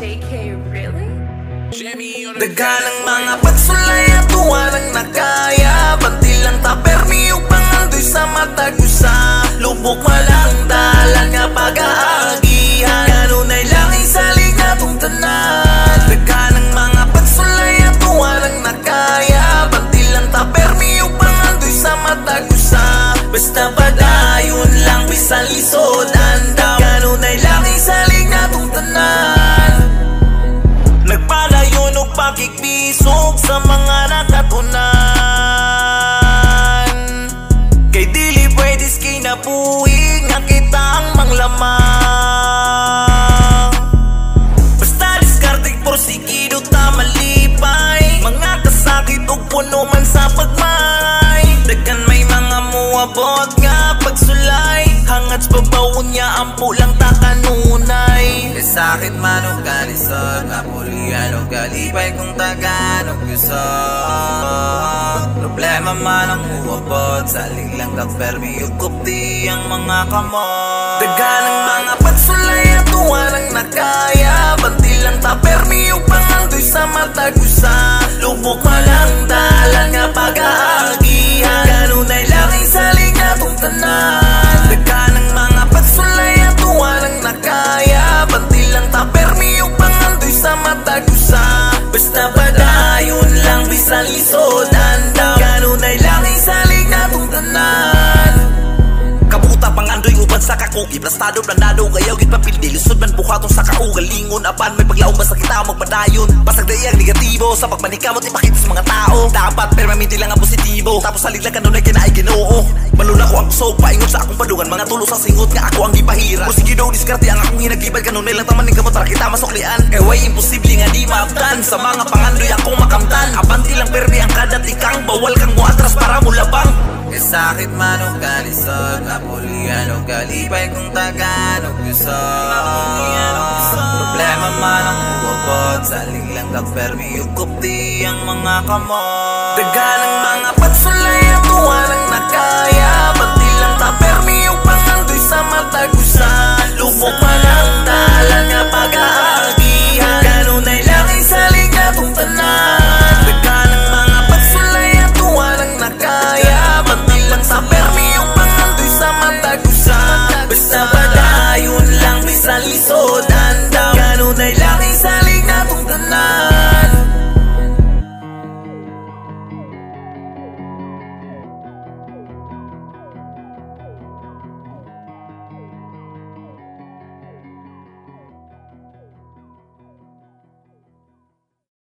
JK, really? Daganang mga pagsulay at walang nakaya. Bantil lang tapermi upang andoy sa matagusa. Lubok malang dalan nga pag-aagihan. Kanunay lang isalig atong tanan. Daganang mga pagsulay at walang nakaya. Bantil lang tapermi upang andoy sa matagusa. Basta padayon lang bisan lisod andam. Kanunay lang isalig atong tanan. Nagpalayon o pakigbisog sa mga nakatunan. Kay dili pwedis kinabuhi nga kita ang manglamang. Basta diskartig porsigido ta malipay. Mga kasakit o puno man sa pagmay. Dagan may mga muabot nga pagsulay. Hangats babawon niya ampo lang takanunay. Sakit man o kalisod, mapulian o galipay kung tagan o gusto. Problema man ang uwabot, saling lang kakpermi o kupti ang mga kamot. Daganang mga pagsulay at walang nakaya. Bantil lang tapermi upang andoy sa matagusa. Lubok malang dalan nga pag-aagihan. Kanunay lang isaling atong tanan. Daganang mga pagsulay at walang nakaya. Bantil lang tapermi upang andoy sa matagusa. Basta padayon lang bisan lisod andam. Kanunay lang isalig atong tanan. Kabuta pang andoy uban sa kakugi. Plastado, planado, kayaw git papildi. Lisod man bukatong sa kaugalingon. Apan may paglaong basta kita magpadayon. Pasag dayang negatibo sa pagmanikamot ipakita sa mga tao. Dapat permanente lang ang positibo. Tapos salig lang kanunay kinaay ginoo. Malula ko ang kusog, paingon sa akong padungan. Mga tulo sa singot nga ako ang gipahira. Kung sige daw diskarte ang akong hinagibad. Kanunay lang taman ng kamot para kita masuklian. Kaya way imposible nga di maabtan. Sa mga pangandoy akong makamtan. Abanti lang permi ang kadatikang. Bawal kang muatras para mulabang. E sakit man o kalisod, mapulian o galipay kung tagan o gusto. Problema man ang uwabot, saling lang kakpermi o kupti ang mga kamot. Daganang